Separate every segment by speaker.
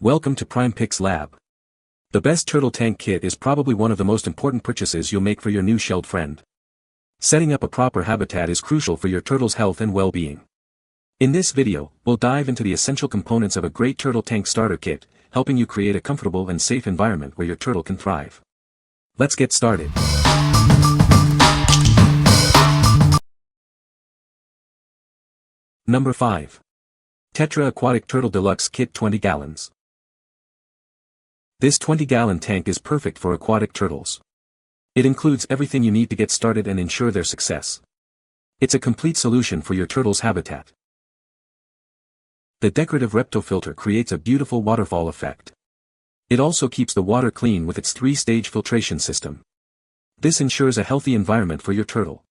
Speaker 1: Welcome to PrimePix Lab. The best turtle tank kit is probably one of the most important purchases you'll make for your new shelled friend. Setting up a proper habitat is crucial for your turtle's health and well-being. In this video, we'll dive into the essential components of a great turtle tank starter kit, helping you create a comfortable and safe environment where your turtle can thrive. Let's get started. Number 5. Tetra Aquatic Turtle Deluxe Kit 20 gallons. This 20-gallon tank is perfect for aquatic turtles. It includes everything you need to get started and ensure their success. It's a complete solution for your turtle's habitat. The decorative Reptile filter creates a beautiful waterfall effect. It also keeps the water clean with its 3-stage filtration system. This ensures a healthy environment for your turtle.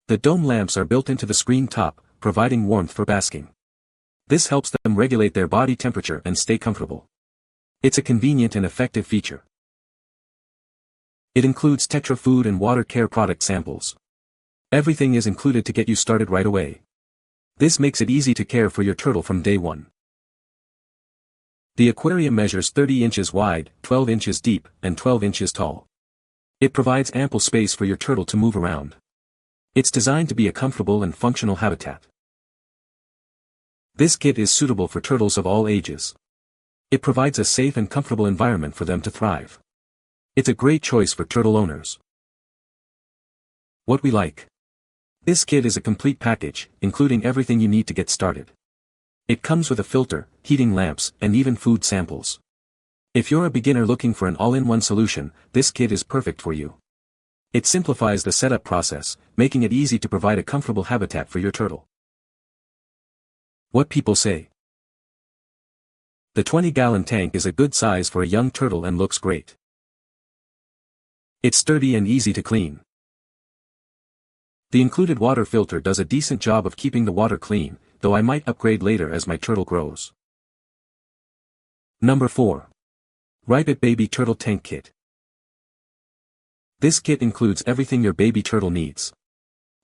Speaker 1: The dome lamps are built into the screen top, providing warmth for basking. This helps them regulate their body temperature and stay comfortable. It's a convenient and effective feature. It includes Tetra food and water care product samples. Everything is included to get you started right away. This makes it easy to care for your turtle from day one. The aquarium measures 30 inches wide, 12 inches deep, and 12 inches tall. It provides ample space for your turtle to move around. It's designed to be a comfortable and functional habitat. This kit is suitable for turtles of all ages. It provides a safe and comfortable environment for them to thrive. It's a great choice for turtle owners. What we like. This kit is a complete package, including everything you need to get started. It comes with a filter, heating lamps, and even food samples. If you're a beginner looking for an all-in-one solution, this kit is perfect for you. It simplifies the setup process, making it easy to provide a comfortable habitat for your turtle. What people say. The 20-gallon tank is a good size for a young turtle and looks great. It's sturdy and easy to clean. The included water filter does a decent job of keeping the water clean, though I might upgrade later as my turtle grows. Number 4. Rypet Baby Turtle Tank Kit. This kit includes everything your baby turtle needs.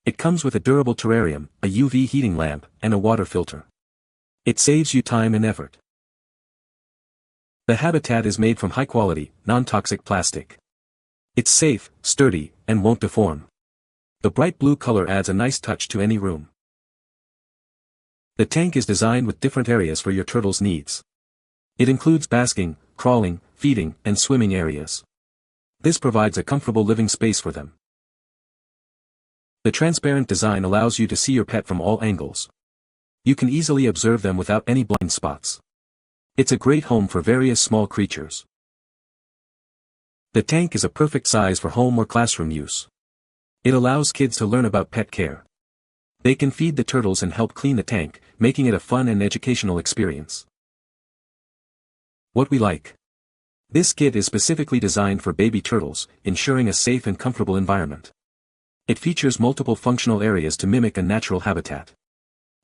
Speaker 1: It comes with a durable terrarium, a UV heating lamp, and a water filter. It saves you time and effort. The habitat is made from high-quality, non-toxic plastic. It's safe, sturdy, and won't deform. The bright blue color adds a nice touch to any room. The tank is designed with different areas for your turtle's needs. It includes basking, crawling, feeding, and swimming areas. This provides a comfortable living space for them. The transparent design allows you to see your pet from all angles. You can easily observe them without any blind spots. It's a great home for various small creatures. The tank is a perfect size for home or classroom use. It allows kids to learn about pet care. They can feed the turtles and help clean the tank, making it a fun and educational experience. What we like. This kit is specifically designed for baby turtles, ensuring a safe and comfortable environment. It features multiple functional areas to mimic a natural habitat.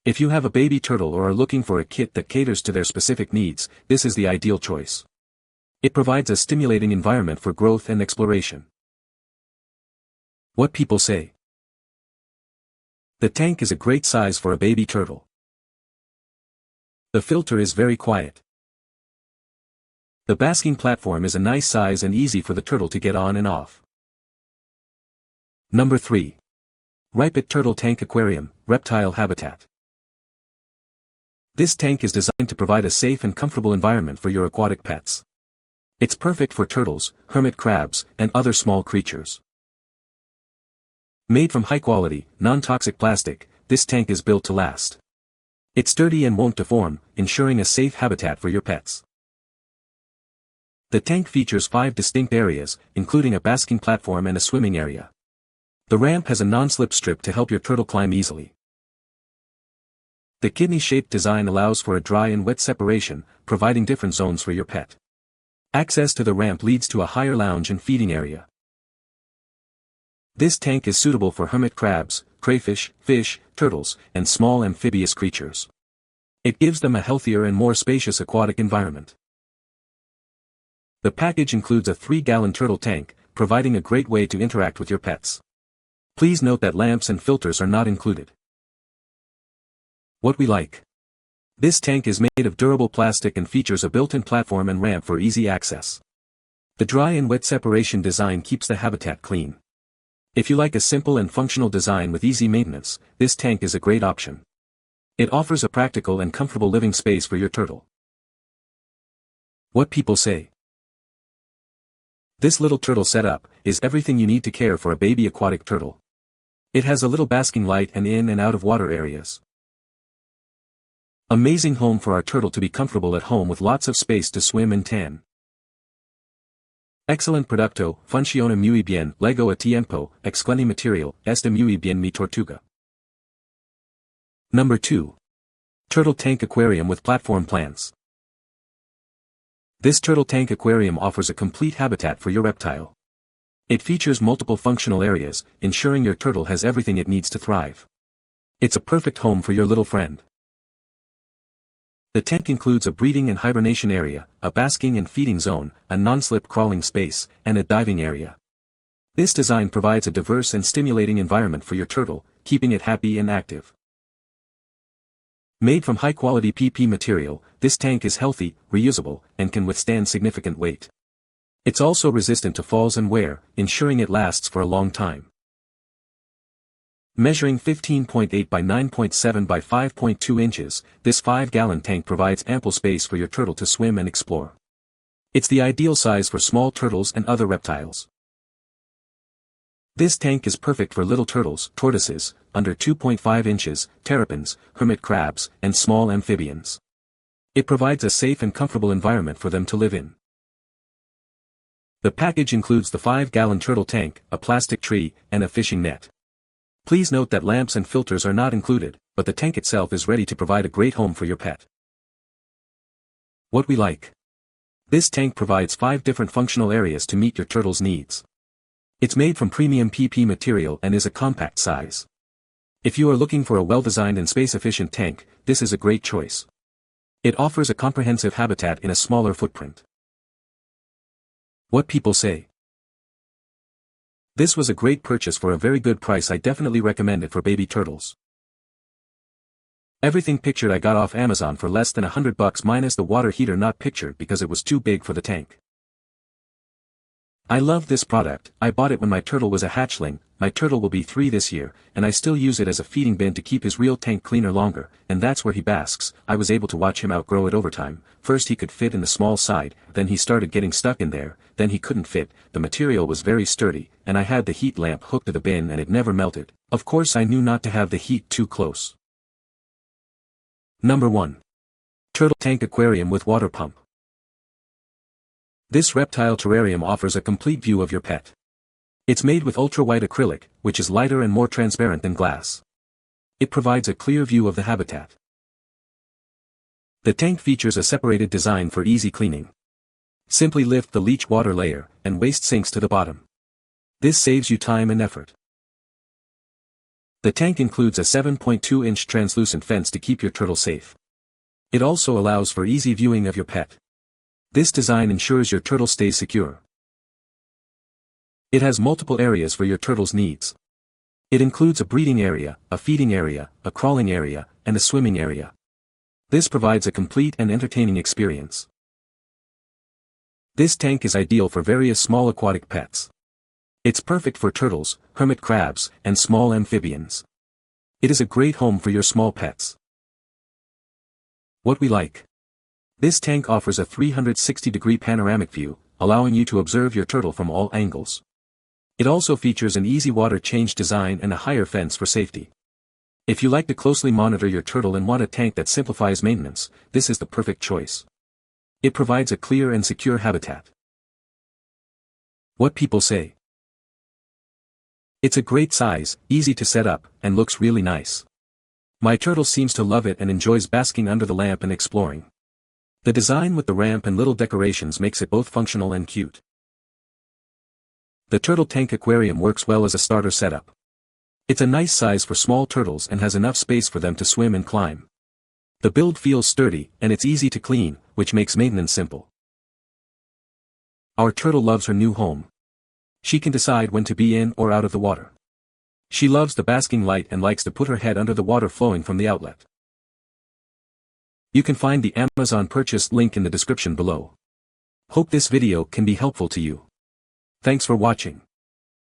Speaker 1: If you have a baby turtle or are looking for a kit that caters to their specific needs, this is the ideal choice. It provides a stimulating environment for growth and exploration. What people say. The tank is a great size for a baby turtle. The filter is very quiet. The basking platform is a nice size and easy for the turtle to get on and off. Number 3. Rypet Turtle Tank Aquarium, Reptile Habitat. This tank is designed to provide a safe and comfortable environment for your aquatic pets. It's perfect for turtles, hermit crabs, and other small creatures. Made from high-quality, non-toxic plastic, this tank is built to last. It's sturdy and won't deform, ensuring a safe habitat for your pets. The tank features 5 distinct areas, including a basking platform and a swimming area. The ramp has a non-slip strip to help your turtle climb easily. The kidney-shaped design allows for a dry and wet separation, providing different zones for your pet. Access to the ramp leads to a higher lounge and feeding area. This tank is suitable for hermit crabs, crayfish, fish, turtles, and small amphibious creatures. It gives them a healthier and more spacious aquatic environment. The package includes a 3-gallon turtle tank, providing a great way to interact with your pets. Please note that lamps and filters are not included. What we like. This tank is made of durable plastic and features a built-in platform and ramp for easy access. The dry and wet separation design keeps the habitat clean. If you like a simple and functional design with easy maintenance, this tank is a great option. It offers a practical and comfortable living space for your turtle. What people say. This little turtle setup is everything you need to care for a baby aquatic turtle. It has a little basking light and in and out of water areas. Amazing home for our turtle to be comfortable at home with lots of space to swim and tan. Excellent producto, funciona muy bien, Lego a tiempo, excelente material, está muy bien mi tortuga. Number 2. Turtle Tank Aquarium with Platform Plants. This turtle tank aquarium offers a complete habitat for your reptile. It features multiple functional areas, ensuring your turtle has everything it needs to thrive. It's a perfect home for your little friend. The tank includes a breeding and hibernation area, a basking and feeding zone, a non-slip crawling space, and a diving area. This design provides a diverse and stimulating environment for your turtle, keeping it happy and active. Made from high-quality PP material, this tank is healthy, reusable, and can withstand significant weight. It's also resistant to falls and wear, ensuring it lasts for a long time. Measuring 15.8 by 9.7 by 5.2 inches, this 5-gallon tank provides ample space for your turtle to swim and explore. It's the ideal size for small turtles and other reptiles. This tank is perfect for little turtles, tortoises, under 2.5 inches, terrapins, hermit crabs, and small amphibians. It provides a safe and comfortable environment for them to live in. The package includes the 5-gallon turtle tank, a plastic tree, and a fishing net. Please note that lamps and filters are not included, but the tank itself is ready to provide a great home for your pet. What we like. This tank provides 5 different functional areas to meet your turtle's needs. It's made from premium PP material and is a compact size. If you are looking for a well-designed and space-efficient tank, this is a great choice. It offers a comprehensive habitat in a smaller footprint. What people say. This was a great purchase for a very good price. I definitely recommend it for baby turtles. Everything pictured I got off Amazon for less than $100 minus the water heater not pictured because it was too big for the tank. I love this product. I bought it when my turtle was a hatchling. My turtle will be 3 this year, and I still use it as a feeding bin to keep his real tank cleaner longer, and that's where he basks. I was able to watch him outgrow it over time. First he could fit in the small side, then he started getting stuck in there, then he couldn't fit. The material was very sturdy, and I had the heat lamp hooked to the bin and it never melted. Of course I knew not to have the heat too close. Number 1. Turtle Tank Aquarium with Water Pump. This reptile terrarium offers a complete view of your pet. It's made with ultra-white acrylic, which is lighter and more transparent than glass. It provides a clear view of the habitat. The tank features a separated design for easy cleaning. Simply lift the leach water layer, and waste sinks to the bottom. This saves you time and effort. The tank includes a 7.2-inch translucent fence to keep your turtle safe. It also allows for easy viewing of your pet. This design ensures your turtle stays secure. It has multiple areas for your turtle's needs. It includes a breeding area, a feeding area, a crawling area, and a swimming area. This provides a complete and entertaining experience. This tank is ideal for various small aquatic pets. It's perfect for turtles, hermit crabs, and small amphibians. It is a great home for your small pets. What we like. This tank offers a 360-degree panoramic view, allowing you to observe your turtle from all angles. It also features an easy water change design and a higher fence for safety. If you like to closely monitor your turtle and want a tank that simplifies maintenance, this is the perfect choice. It provides a clear and secure habitat. What people say. It's a great size, easy to set up, and looks really nice. My turtle seems to love it and enjoys basking under the lamp and exploring. The design with the ramp and little decorations makes it both functional and cute. The Turtle Tank Aquarium works well as a starter setup. It's a nice size for small turtles and has enough space for them to swim and climb. The build feels sturdy, and it's easy to clean, which makes maintenance simple. Our turtle loves her new home. She can decide when to be in or out of the water. She loves the basking light and likes to put her head under the water flowing from the outlet. You can find the Amazon purchase link in the description below. Hope this video can be helpful to you. Thanks for watching.